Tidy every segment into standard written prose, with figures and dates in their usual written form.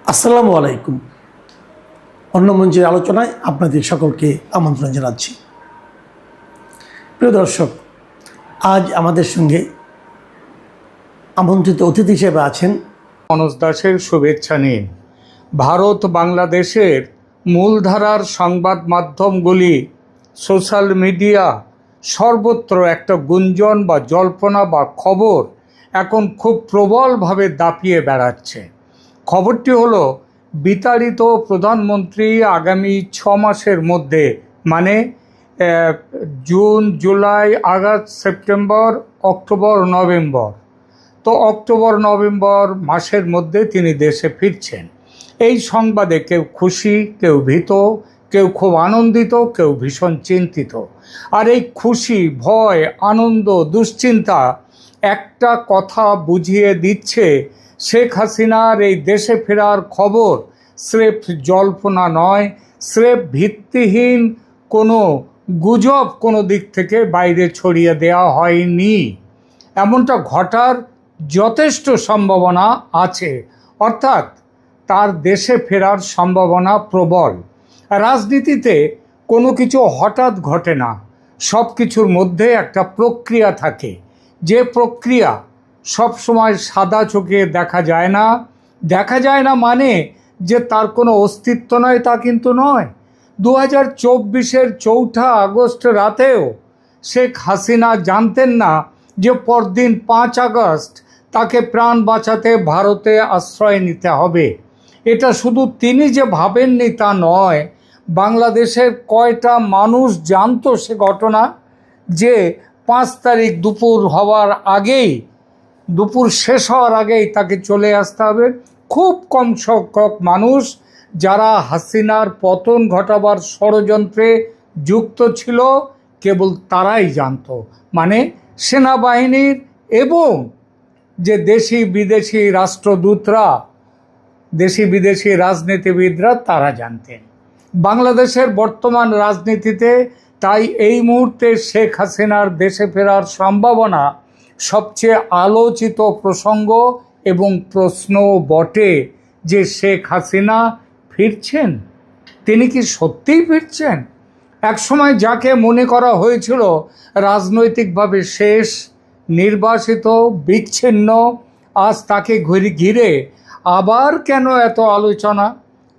আসসালামু আলাইকুম। অন্য মঞ্চের আলোচনায় আপনাদের সকলকে আমন্ত্রণ জানাচ্ছি। প্রিয় দর্শক, আজ আমাদের সঙ্গে আমন্ত্রিত অতিথি হিসেবে আছেন মনোজ দাসের শুভেচ্ছা নিন। ভারত বাংলাদেশের মূলধারার সংবাদ মাধ্যমগুলি, সোশ্যাল মিডিয়া, সর্বত্র একটা গুঞ্জন বা জল্পনা বা খবর এখন খুব প্রবলভাবে দাপিয়ে বেড়াচ্ছে। খবরটি হলো বিতাড়িত প্রধানমন্ত্রী আগামী 6 মাসের মধ্যে, মানে June, July, August, September, October, November, তো অক্টোবর নভেম্বর মাসের মধ্যে তিনি দেশে ফিরছেন। এই সংবাদে কেউ খুশি, কেউ ভীত, কেউ খুব আনন্দিত, কেউ ভীষণ চিন্তিত। আর এই খুশি, ভয়, আনন্দ, দুশ্চিন্তা একটা কথা বুঝিয়ে দিচ্ছে, শেখ হাসিনার এই দেশে ফেরার খবর স্রেফ জল্পনা নয়, স্রেফ ভিত্তিহীন কোনো গুজব কোনো দিক থেকে বাইরে ছড়িয়ে দেওয়া হয়নি। এমনটা ঘটার যথেষ্ট সম্ভাবনা আছে, অর্থাৎ তার দেশে ফেরার সম্ভাবনা প্রবল। রাজনীতিতে কোনো কিছু হঠাৎ ঘটে না, সব কিছুর মধ্যে একটা প্রক্রিয়া থাকে। যে প্রক্রিয়া সবসময় সাদা চোখে দেখা যায় না। দেখা যায় না মানে যে তার কোনো অস্তিত্ব নয় তা কিন্তু নয়। 2024-এর 4 আগস্ট রাতেও শেখ হাসিনা জানতেন না যে পরদিন 5 আগস্ট তাকে প্রাণ বাঁচাতে ভারতে আশ্রয় নিতে হবে। এটা শুধু তিনি যে ভাবেননি তা নয়, বাংলাদেশের কয়টা মানুষ জানতো সে ঘটনা, যে 5 তারিখ দুপুর শেষ হওয়ার আগেই তাকে চলে আসতে হবে। খুব কম সংখ্যক মানুষ যারা হাসিনার পতন ঘটাবার ষড়যন্ত্রে যুক্ত ছিল, কেবল তারাই জানতো, মানে সেনাবাহিনীর এবং যে দেশি বিদেশি রাষ্ট্রদূতরা, দেশি বিদেশি রাজনীতিবিদরা, তারা জানতেন। বাংলাদেশের বর্তমান রাজনীতিতে তাই এই মুহূর্তে শেখ হাসিনার দেশে ফেরার সম্ভাবনা সবচেয়ে আলোচিত প্রসঙ্গ এবং প্রশ্ন বটে, যে শেখ হাসিনা ফিরছেন। তিনি কি সত্যিই ফিরছেন? একসময় যাকে মনে করা হয়েছিল রাজনৈতিকভাবে শেষ, নির্বাসিত, বিচ্ছিন্ন, আজ তাকে ঘিরে আবার কেন এত আলোচনা?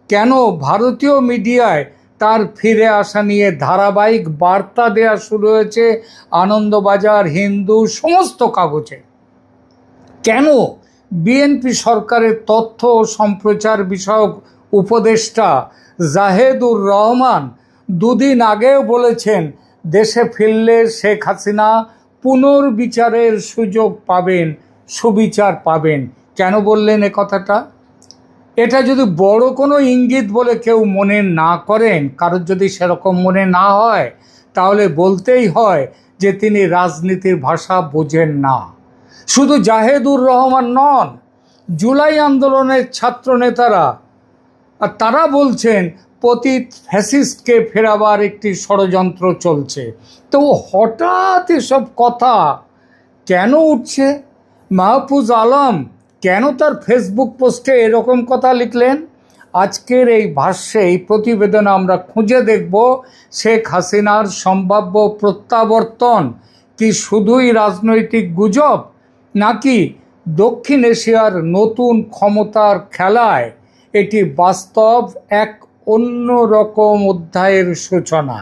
কেন ভারতীয় মিডিয়ায় তার ফিরে আসা নিয়ে ধারাবাহিক বার্তা দেওয়া শুরু হয়েছে? আনন্দবাজার, হিন্দু, সমস্ত কাগজে। কেন বিএনপি সরকারের তথ্য ও সম্প্রচার বিষয়ক উপদেষ্টা জাহেদুর রহমান 2 দিন আগেও বলেছেন দেশে ফিরলে শেখ হাসিনা পুনর্বিচারের সুযোগ পাবেন, সুবিচার পাবেন? কেন বললেন এ কথাটা? এটা যদি বড় কোনো ইঙ্গিত বলে কেউ মনে না করেন, কারোর যদি সেরকম মনে না হয়, তাহলে বলতেই হয় যে তিনি রাজনীতির ভাষা বোঝেন না। শুধু জাহেদুর রহমান নন, জুলাই আন্দোলনের ছাত্র নেতারা, আর তারা বলছেন পতিত ফ্যাসিস্টকে ফেরাবার একটি ষড়যন্ত্র চলছে। তো হঠাৎ এসব কথা কেন উঠছে? মাহফুজ আলম কেন তার ফেসবুক পোস্টে এরকম কথা লিখলেন? আজকের এই ভাষ্যে, এই প্রতিবেদনে আমরা খুঁজে দেখব শেখ হাসিনার সম্ভাব্য প্রত্যাবর্তন কি শুধুই রাজনৈতিক গুজব, নাকি দক্ষিণ এশিয়ার নতুন ক্ষমতার খেলায় এটি বাস্তব এক অন্য রকম অধ্যায়ের সূচনা।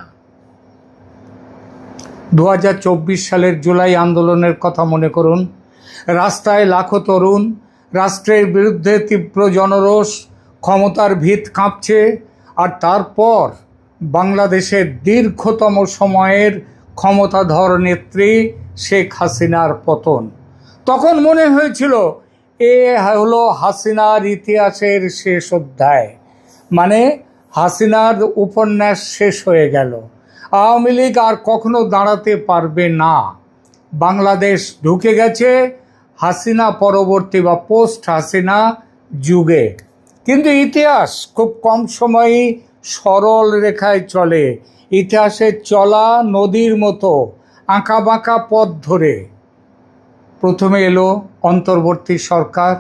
2024 সালের জুলাই আন্দোলনের কথা মনে করুন। রাস্তায় লাখো তরুণ, রাষ্ট্রের বিরুদ্ধে তীব্র জনরোষ, ক্ষমতার ভিত কাঁপছে। আর তারপর বাংলাদেশের দীর্ঘতম সময়ের ক্ষমতাধর নেত্রী শেখ হাসিনার পতন। তখন মনে হয়েছিল এ হলো হাসিনার ইতিহাসের শেষ অধ্যায়, মানে হাসিনার উপন্যাস শেষ হয়ে গেল। আওয়ামী লীগ আর কখনো দাঁড়াতে পারবে না। বাংলাদেশ ঢুকে গেছে হাসিনা পরবর্তী বা পোস্ট হাসিনা যুগে। কিন্তু ইতিহাস খুব কম সময়ই সরল রেখায় চলে। ইতিহাসের চলা নদীর মতো আঁকাবাঁকা পথ ধরে। প্রথমে এলো অন্তর্বর্তী সরকার,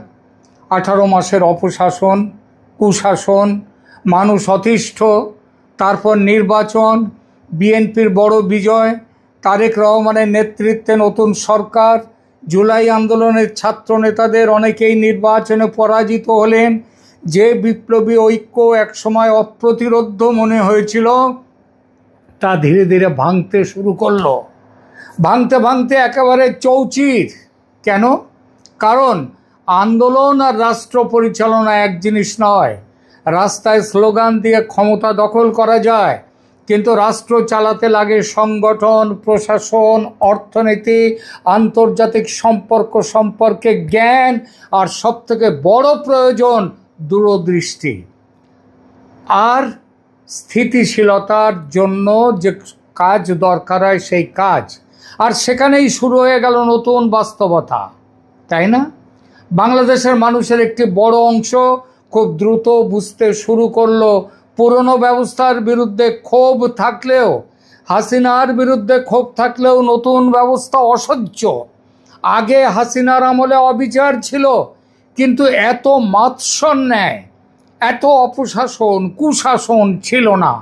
18 মাসের অপশাসন, কুশাসন, মানুষ অতিষ্ঠ, তারপর নির্বাচন, বিএনপির বড় বিজয়, তারেক রহমানের নেতৃত্বে নতুন সরকার, জুলাই আন্দোলনের ছাত্র নেতাদের অনেকেই নির্বাচনে পরাজিত হলেন। যে বিপ্লবী ঐক্য একসময় অপ্রতিরোধ্য মনে হয়েছিল তা ধীরে ধীরে ভাঙতে শুরু করলো। ভাঙতে ভাঙতে একেবারে চৌচির। কেন? কারণ আন্দোলন আর রাষ্ট্র পরিচালনা এক জিনিস নয়। রাস্তায় স্লোগান দিয়ে ক্ষমতা দখল করা যায়, কিন্তু রাষ্ট্র চালাতে লাগে সংগঠন, প্রশাসন, অর্থনীতি, আন্তর্জাতিক সম্পর্ক সম্পর্কে জ্ঞান, আর সবথেকে বড় প্রয়োজন দূরদৃষ্টি আর স্থিতিশীলতার জন্য যে কাজ দরকার হয় সেই কাজ। আর সেখানেই শুরু হয়ে গেল নতুন বাস্তবতা, তাই না? বাংলাদেশের মানুষের একটি বড় অংশ খুব দ্রুত বুঝতে শুরু করলো পুরনো ব্যবস্থার বিরুদ্ধে ক্ষোভ থাকলেও, হাসিনার বিরুদ্ধে ক্ষোভ থাকলেও নতুন ব্যবস্থা অসহ্য। আগে হাসিনার আমলে অবিচার ছিল, কিন্তু এত মাৎসন্যায়, এত অপশাসন, কুশাসন ছিল না।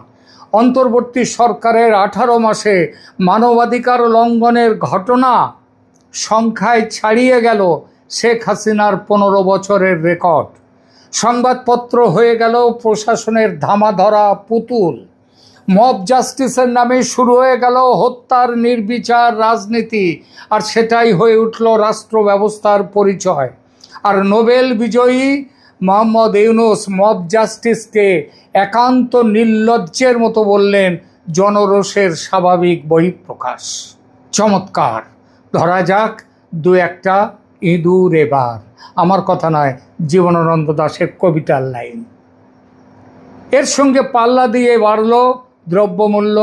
অন্তর্বর্তী সরকারের 18 মাসে মানবাধিকার লঙ্ঘনের ঘটনা সংখ্যায় ছাড়িয়ে গেল শেখ হাসিনার 15 বছরের রেকর্ড। সংবাদপত্র হয়ে গেল প্রশাসনের ধামাধরা পুতুল। মব জাস্টিসের নামে শুরু হয়ে গেল হত্যার নির্বিচার রাজনীতি, আর সেটাই হয়ে উঠল রাষ্ট্র ব্যবস্থার পরিচয়। আর নোবেল বিজয়ী মোহাম্মদ ইউনূস মব জাস্টিসকে একান্ত নির্লজ্জের মতো বললেন জনরোষের স্বাভাবিক বহিঃপ্রকাশ। চমৎকার। ধরা যাক দু একটা ইঁদুর এবার। আমার কথা নয়, জীবনানন্দ দাশের কবিতার লাইন। এর সঙ্গে পাল্লা দিয়ে বাড়ল দ্রব্যমূল্য,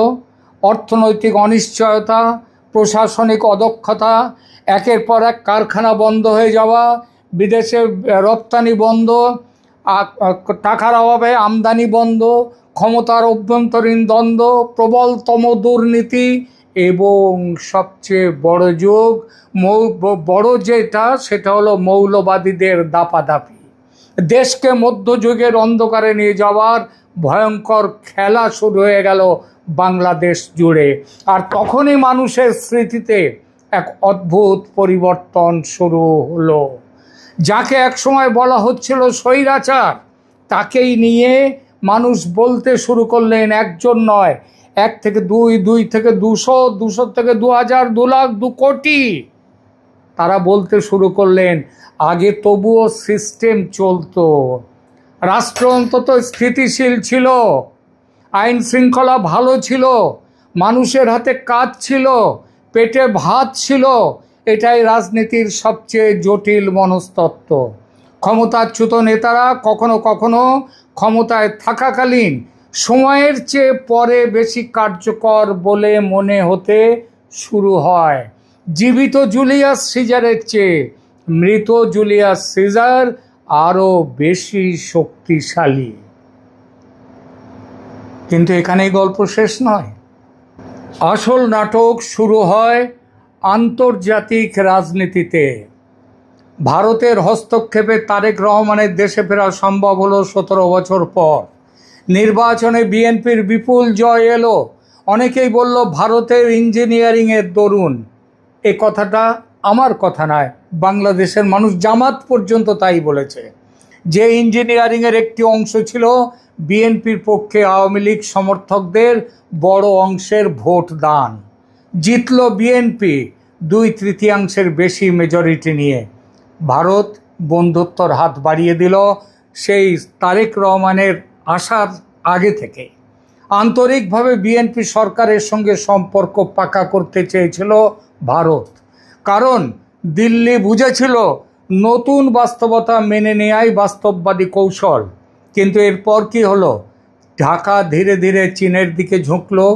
অর্থনৈতিক অনিশ্চয়তা, প্রশাসনিক অদক্ষতা, একের পর এক কারখানা বন্ধ হয়ে যাওয়া, বিদেশে রপ্তানি বন্ধ, টাকার অভাবে আমদানি বন্ধ, ক্ষমতার অভ্যন্তরীণ দ্বন্দ্ব, প্রবলতম দুর্নীতি এবং সবচেয়ে বড় যোগ বড় যেটা সেটা হলো মৌলবাদীদের দাপাদাপি। দেশকে মধ্যযুগের অন্ধকারে নিয়ে যাওয়ার ভয়ঙ্কর খেলা শুরু হয়ে গেল বাংলাদেশ জুড়ে। আর তখনই মানুষের স্মৃতিতে এক অদ্ভুত পরিবর্তন শুরু হলো। যাকে একসময় বলা হচ্ছিল স্বৈরাচার, তাকেই নিয়ে মানুষ বলতে শুরু করলেন একজন নয়, 1 থেকে 2, 2 থেকে 200, 200 থেকে 2000, 2 লাখ, 2 কোটি। তারা বলতে শুরু করলেন আগে তবুও সিস্টেম চলতো, রাষ্ট্র অন্তত স্থিতিশীল ছিল, আইন শৃঙ্খলা ভালো ছিল, মানুষের হাতে কাজ ছিল, পেটে ভাত ছিল। এটাই রাজনীতির সবচেয়ে জটিল মনস্তত্ত্ব। ক্ষমতাচ্যুত নেতারা কখনো কখনো ক্ষমতায় থাকাকালীন সময়ের চেয়ে পরে বেশি কার্যকর বলে মনে হতে শুরু হয়। জীবিত জুলিয়াস সিজারের চেয়ে মৃত জুলিয়াস সিজার আরও বেশি শক্তিশালী। কিন্তু এখানেই গল্প শেষ নয়। আসল নাটক শুরু হয় আন্তর্জাতিক রাজনীতিতে। ভারতের হস্তক্ষেপে তারেক রহমানের দেশে ফেরা সম্ভব হলো 17 বছর পর। নির্বাচনে বিএনপির বিপুল জয় এলো। অনেকেই বলল ভারতের ইঞ্জিনিয়ারিংয়ের দরুন। এ কথাটা আমার কথা নয়, বাংলাদেশের মানুষ, জামাত পর্যন্ত তাই বলেছে, যে ইঞ্জিনিয়ারিংয়ের একটি অংশ ছিল বিএনপির পক্ষে আওয়ামী লীগ সমর্থকদের বড় অংশের ভোট দান। জিতল বিএনপি 2/3 বেশি মেজরিটি নিয়ে। ভারত বন্ধুত্বর হাত বাড়িয়ে দিল সেই তারেক রহমানের আসার আগে থেকে। আন্তরিকভাবে বিএনপি সরকারের সঙ্গে সম্পর্ক পাকা করতে চেয়েছিল ভারত, কারণ দিল্লি বুঝেছিল নতুন বাস্তবতা মেনে নেয়াই বাস্তববাদী কৌশল। কিন্তু এরপর কি হলো? ঢাকা ধীরে ধীরে চীনের দিকে ঝুঁকলো,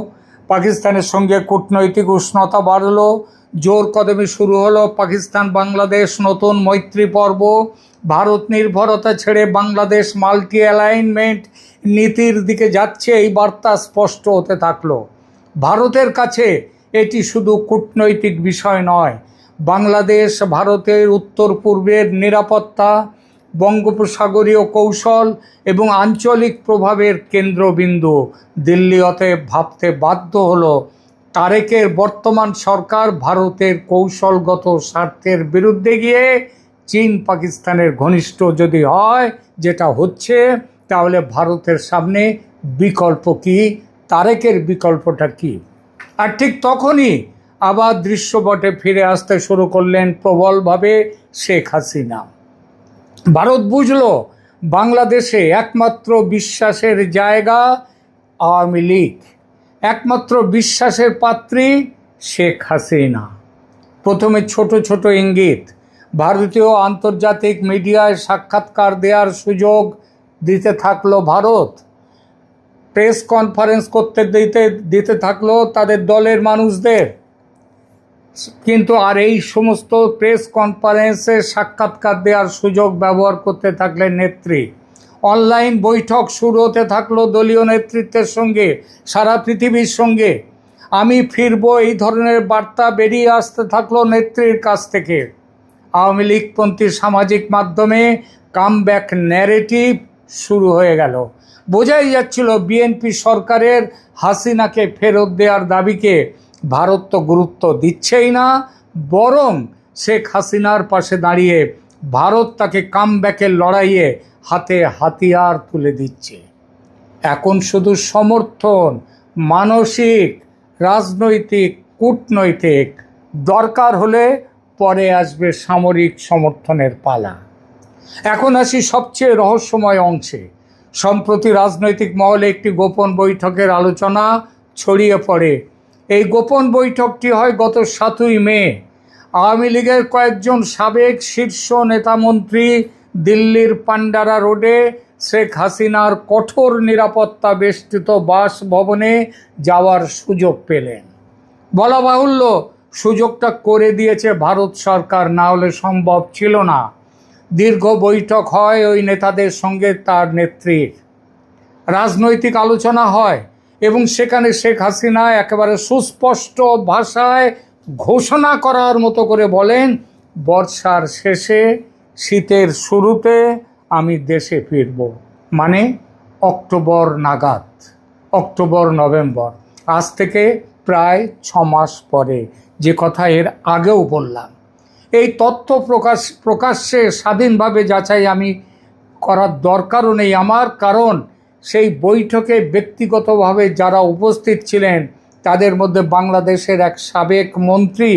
পাকিস্তানের সঙ্গে কূটনৈতিক উষ্ণতা বাড়লো, জোর কদমে শুরু হলো পাকিস্তান বাংলাদেশ নতুন মৈত্রী পর্ব। ভারত নির্ভরতা ছেড়ে বাংলাদেশ মাল্টি অ্যালাইনমেন্ট নীতির দিকে যাচ্ছে, এই বার্তা স্পষ্ট হতে থাকলো। ভারতের কাছে এটি শুধু কূটনৈতিক বিষয় নয়, বাংলাদেশ ভারতের উত্তর পূর্বের নিরাপত্তা, বঙ্গোপসাগরীয় কৌশল এবং আঞ্চলিক প্রভাবের কেন্দ্রবিন্দু। দিল্লি অতএব ভাবতে বাধ্য হলো তারেকের বর্তমান সরকার ভারতের কৌশলগত স্বার্থের বিরুদ্ধে গিয়ে চীন পাকিস্তানের ঘনিষ্ঠ যদি হয়, যেটা হচ্ছে, তাহলে ভারতের সামনে বিকল্প কি, তারেকের বিকল্পটা কি? আর ঠিক তখনই আবার দৃশ্যপটে ফিরে আসতে শুরু করলেন প্রবলভাবে শেখ হাসিনা। ভারত বুঝল বাংলাদেশে একমাত্র বিশ্বাসের জায়গা আওয়ামী লীগ, একমাত্র বিশ্বাসের পাত্রী শেখ হাসিনা। প্রথমে ছোট ছোট ইঙ্গিত, ভারতীয় আন্তর্জাতিক মিডিয়ায় সাক্ষাৎকার দেওয়ার সুযোগ দিতে থাকলো ভারত, প্রেস কনফারেন্স করতে দিতে থাকলো তাদের দলের মানুষদের। কিন্তু আর এই সমস্ত প্রেস কনফারেন্সে সাক্ষাৎকার দেওয়ার সুযোগ ব্যবহার করতে থাকলেন নেত্রী। অনলাইন বৈঠক শুরু হতে থাকলো দলীয় নেতৃত্বের সঙ্গে, সারা পৃথিবীর সঙ্গে। আমি ফিরবো, এই ধরনের বার্তা বেরিয়ে আসতে থাকলো নেত্রীর কাছ থেকে। আওয়ামী লীগপন্থী সামাজিক মাধ্যমে কামব্যাক ন্যারেটিভ শুরু হয়ে গেল। বোঝাই যাচ্ছিল বিএনপি সরকারের হাসিনাকে ফেরত দেওয়ার দাবিকে ভারত তো গুরুত্ব দিচ্ছেই না, বরং শেখ হাসিনার পাশে দাঁড়িয়ে ভারত তাকে কামব্যাকের লড়াইয়ে হাতে হাতিয়ার তুলে দিচ্ছে। এখন শুধু সমর্থন, মানসিক, রাজনৈতিক, কূটনৈতিক, দরকার হলে পরে আসবে সামরিক সমর্থনের পালা। এখন আসি সবচেয়ে রহস্যময় অংশে। সম্প্রতি রাজনৈতিক মহলে একটি গোপন বৈঠকের আলোচনা ছড়িয়ে পড়ে। এই গোপন বৈঠকটি হয় গত 7ই মে। আওয়ামী লীগের কয়েকজন সাবেক শীর্ষ নেতামন্ত্রী দিল্লির পান্ডারা রোডে শেখ হাসিনার কঠোর নিরাপত্তা বেষ্টিত বাসভবনে যাওয়ার সুযোগ পেলেন। বলা বাহুল্য, সুযোগটা করে দিয়েছে ভারত সরকার, না হলে সম্ভব ছিল না। দীর্ঘ বৈঠক হয় ওই নেতাদের সঙ্গে, তার নেত্রীর রাজনৈতিক আলোচনা হয় এবং সেখানে শেখ হাসিনা একেবারে সুস্পষ্ট ভাষায় ঘোষণা করার মতো করে বলেন, বর্ষার শেষে শীতের শুরুতে আমি দেশে ফিরব, মানে অক্টোবর নাগাদ, অক্টোবর নভেম্বর, আজ থেকে প্রায় 6 মাস পরে, যে কথা এর আগেও বললাম। এই তথ্য প্রকাশ্যে স্বাধীনভাবে যাচাই আমি করার দরকারও নেই আমার, কারণ সেই বৈঠকে ব্যক্তিগতভাবে যারা উপস্থিত ছিলেন তাদের মধ্যে বাংলাদেশের এক সাবেক মন্ত্রী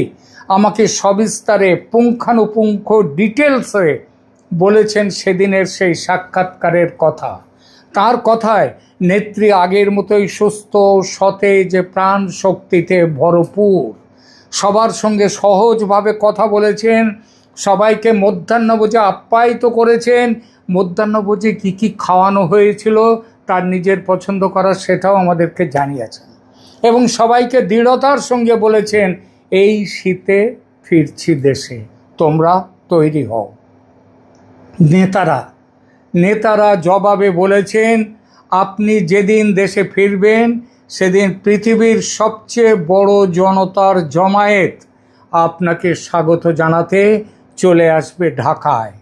আমাকে সবিস্তারে পুঙ্খানুপুঙ্খ ডিটেলসে বলেছেন সেদিনের সেই সাক্ষাৎকারের কথা। তার কথায় নেত্রী আগের মতোই সুস্থ, সতেজ, প্রাণ শক্তিতে ভরপুর। সবার সঙ্গে সহজভাবে কথা বলেছেন, সবাইকে মধ্যাহ্নভোজে আপ্যায়িত করেছেন। মধ্যাহ্নভোজে কী কী খাওয়ানো হয়েছিল তার নিজের পছন্দ করা সেটাও আমাদেরকে জানিয়েছেন এবং সবাইকে দৃঢ়তার সঙ্গে বলেছেন, এই শীতে ফিরছি দেশে, তোমরা তৈরি হও। নেতারা জবাবে বলেছেন, আপনি যেদিন দেশে ফিরবেন সেদিন পৃথিবীর সবচেয়ে বড় জনতার জমায়েত আপনাকে স্বাগত জানাতে চলে আসবে ঢাকায়।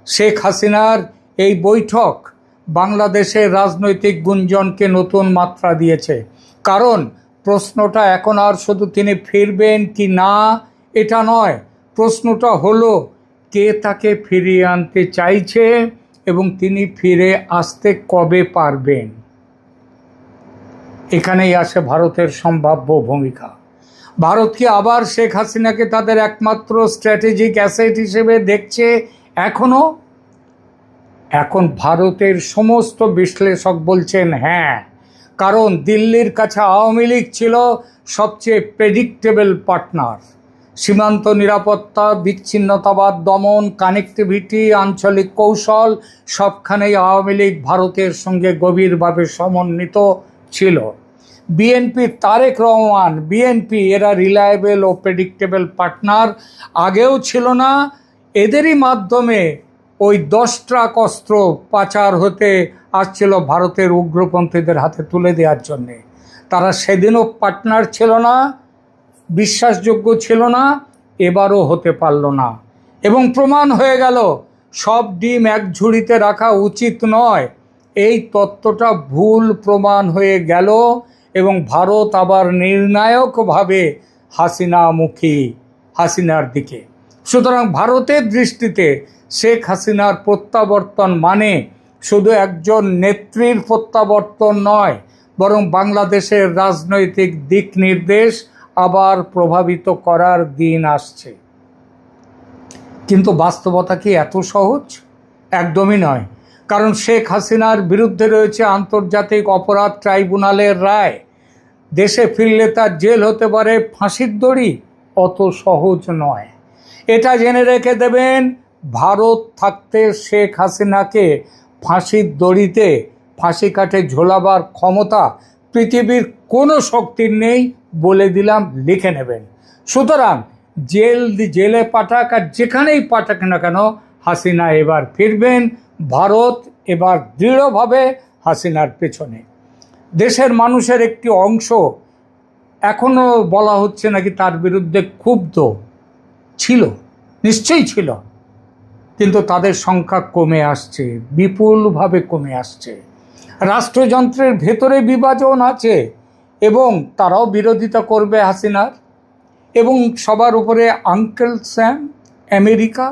শেখ হাসিনার এই বৈঠক বাংলাদেশের রাজনৈতিক গুঞ্জনকে নতুন মাত্রা দিয়েছে, কারণ প্রশ্নটা এখন আর শুধু তিনি ফিরবেন কি না এটা নয়, প্রশ্নটা হলো কে তাকে ফিরিয়ে আনতে চাইছে এবং তিনি ফিরে আসতে কবে পারবেন। এখানেই আসে ভারতের সম্ভাব্য ভূমিকা। ভারত কি আবার শেখ হাসিনাকে তাদের একমাত্র স্ট্র্যাটেজিক অ্যাসেট হিসেবে দেখছে এখনও? এখন ভারতের সমস্ত বিশ্লেষক বলছেন হ্যাঁ, কারণ দিল্লির কাছে আওয়ামী লীগ ছিল সবচেয়ে প্রেডিক্টেবল পার্টনার। সীমান্ত নিরাপত্তা, বিচ্ছিন্নতাবাদ দমন, কানেক্টিভিটি, আঞ্চলিক কৌশল, সবখানেই আওয়ামী লীগ ভারতের সঙ্গে গভীরভাবে সমন্বিত ছিল। বিএনপি, তারেক রহমান, বিএনপি এরা রিলায়েবল ও প্রেডিক্টেবল পার্টনার আগেও ছিল না। এদেরই মাধ্যমে ওই 10 ট্রাক অস্ত্র পাচার হতে আসছিল ভারতের উগ্রপন্থীদের হাতে তুলে দেওয়ার জন্যে। তারা সেদিনও পার্টনার ছিল না, বিশ্বাসযোগ্য ছিল না, এবারও হতে পারল না। এবং প্রমাণ হয়ে গেল সব ডিম এক ঝুড়িতে রাখা উচিত নয়, এই তত্ত্বটা ভুল প্রমাণ হয়ে গেল এবং ভারত আবার নির্ণায়কভাবে হাসিনার দিকে। সুতরাং ভারতের দৃষ্টিতে শেখ হাসিনার প্রত্যাবর্তন মানে শুধু একজন নেত্রীর প্রত্যাবর্তন নয়, বরং বাংলাদেশের রাজনৈতিক দিক নির্দেশ আবার প্রভাবিত করার দিন আসছে। কিন্তু বাস্তবতা কি এত সহজ? একদমই নয়। কারণ শেখ হাসিনার বিরুদ্ধে রয়েছে আন্তর্জাতিক অপরাধ ট্রাইব্যুনালের রায়। দেশে ফিরলে তার জেল হতে পারে ফাঁসির দড়ি, অত সহজ নয়। এটা জেনে রেখে দেবেন, ভারত থাকতে শেখ হাসিনাকে ফাঁসির দড়িতে ফাঁসি কাঠে ঝোলাবার ক্ষমতা পৃথিবীর কোনো শক্তির নেই, বলে দিলাম, লিখে নেবেন। সুতরাং জেলে পাঠাক আর যেখানেই পাঠাক না কেন, হাসিনা এবার ফিরবেন। ভারত এবার দৃঢ়ভাবে হাসিনার পেছনে। দেশের মানুষের একটি অংশ এখনও বলা হচ্ছে নাকি তার বিরুদ্ধে ক্ষুব্ধ ছিল, নিশ্চয়ই ছিল, কিন্তু তাদের সংখ্যা কমে আসছে, বিপুলভাবে কমে আসছে। রাষ্ট্রযন্ত্রের ভেতরে বিভাজন আছে এবং তারাও বিরোধিতা করবে হাসিনার। এবং সবার উপরে আঙ্কেল স্যাম আমেরিকা,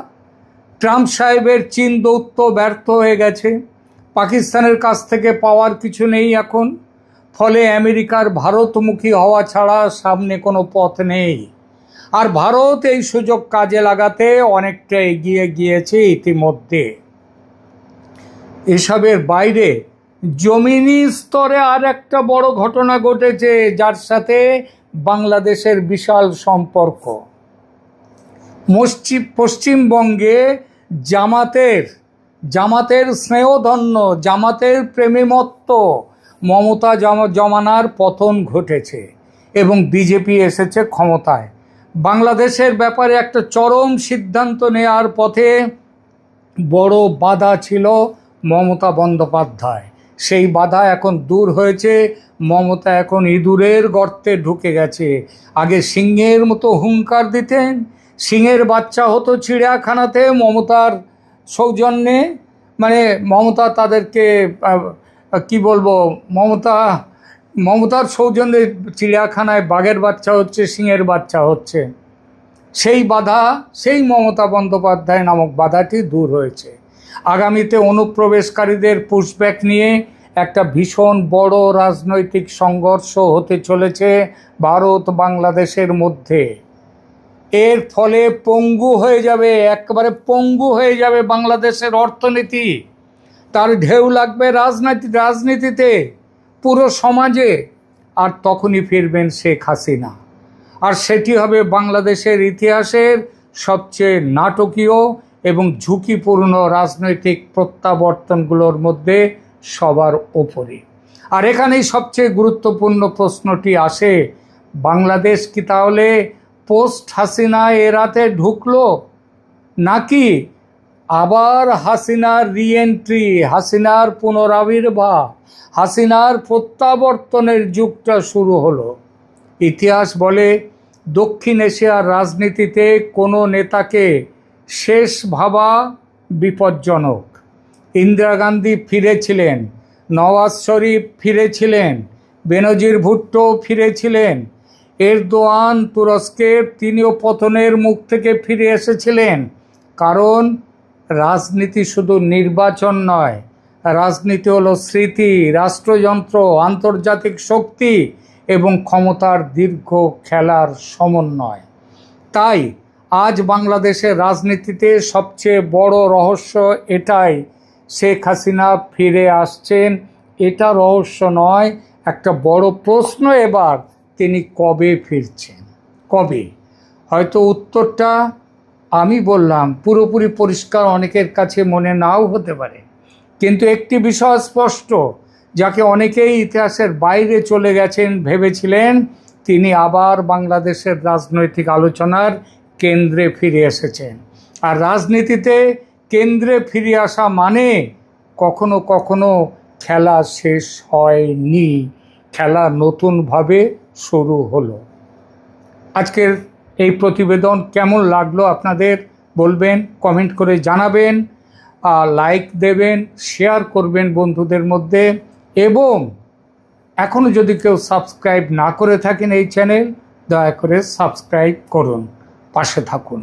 ট্রাম্প সাহেবের চীন দৌত্য ব্যর্থ হয়ে গেছে, পাকিস্তানের কাছ থেকে পাওয়ার কিছু নেই এখন, ফলে আমেরিকার ভারতমুখী হওয়া ছাড়া সামনে কোনো পথ নেই। আর ভারত এই সুযোগ কাজে লাগাতে অনেকটা এগিয়ে গিয়েছে ইতিমধ্যে। এসবের বাইরে জমিনি স্তরে আর একটা বড় ঘটনা ঘটেছে, যার সাথে বাংলাদেশের বিশাল সম্পর্ক। পশ্চিমবঙ্গে জামাতের স্নেহধন্য, জামাতের প্রেমীমত্ত মমতা জমানার পতন ঘটেছে এবং বিজেপি এসেছে ক্ষমতায়। বাংলাদেশের ব্যাপারে একটা চরম সিদ্ধান্ত নেওয়ার পথে বড় বাধা ছিল মমতা বন্দ্যোপাধ্যায়। সেই বাধা এখন দূর হয়েছে। মমতা এখন ইঁদুরের গর্তে ঢুকে গেছে। আগে সিংহের মতো হুঙ্কার দিতেন, সিংহের বাচ্চা হতো চিড়িয়াখানাতে মমতার সৌজন্যে, মানে মমতা তাদেরকে কি বলবো, মমতার সৌজন্যে চিড়িয়াখানায় বাঘের বাচ্চা হচ্ছে, সিংহের বাচ্চা হচ্ছে। সেই বাধা, সেই মমতা বন্দ্যোপাধ্যায় নামক বাধাটি দূর হয়েছে। আগামীতে অনুপ্রবেশকারীদের পুশব্যাক নিয়ে একটা ভীষণ বড় রাজনৈতিক সংঘর্ষ হতে চলেছে ভারত বাংলাদেশের মধ্যে। এর ফলে পঙ্গু হয়ে যাবে, একেবারে পঙ্গু হয়ে যাবে বাংলাদেশের অর্থনীতি। তার ঢেউ লাগবে রাজনীতিতে, পুরো সমাজে। আর তখনই ফিরবেন শেখ হাসিনা। আর সেটি হবে বাংলাদেশের ইতিহাসের সবচেয়ে নাটকীয় এবং ঝুঁকিপূর্ণ রাজনৈতিক প্রত্যাবর্তনগুলোর মধ্যে সবার ওপরে। আর এখানেই সবচেয়ে গুরুত্বপূর্ণ প্রশ্নটি আসে, বাংলাদেশ কি তাহলে পোস্ট হাসিনা এরাতে ঢুকলো, নাকি আবার হাসিনার রিএন্ট্রি, হাসিনার পুনরাবির্ভাব, হাসিনার প্রত্যাবর্তনের যুগটা শুরু হলো? ইতিহাস বলে, দক্ষিণ এশিয়ার রাজনীতিতে কোনো নেতাকে শেষ ভাবা বিপজ্জনক। ইন্দিরা গান্ধী ফিরেছিলেন, নওয়াজ শরীফ ফিরেছিলেন, বেনজির ভুট্টো ফিরেছিলেন, এরদোয়ান তুরস্কের, তিনিও পতনের মুখ থেকে ফিরে এসেছিলেন। কারণ রাজনীতি শুধু নির্বাচন নয়, রাজনীতি হলো স্মৃতি, রাষ্ট্রযন্ত্র, আন্তর্জাতিক শক্তি এবং ক্ষমতার দীর্ঘ খেলার সমন্বয়। তাই আজ বাংলাদেশের রাজনীতিতে সবচেয়ে বড় রহস্য এটাই, শেখ হাসিনা ফিরে আসছেন। এটা রহস্য নয়, একটা বড় প্রশ্ন এবার, তিনি কবে ফিরছেন, কবে? হয়তো উত্তরটা আমি বললাম পুরোপুরি পরিষ্কার অনেকের কাছে মনে নাও হতে পারে, কিন্তু একটি বিষয় স্পষ্ট, যাকে অনেকেই ইতিহাসের বাইরে চলে গেছেন ভেবেছিলেন, তিনি আবার বাংলাদেশের রাজনৈতিক আলোচনার কেন্দ্রে ফিরে এসেছেন। আর রাজনীতিতে কেন্দ্রে ফিরে আসা মানে কখনো কখনো খেলা শেষ হয়নি, খেলা নতুনভাবে শুরু হলো। আজকের এই প্রতিবেদন কেমন লাগলো আপনাদের বলবেন, কমেন্ট করে জানাবেন। লাইক দেবেন, শেয়ার করবেন বন্ধুদের মধ্যে, এবং এখনও যদি কেউ সাবস্ক্রাইব না করে থাকেন এই চ্যানেল, দয়া করে সাবস্ক্রাইব করুন, পাশে থাকুন।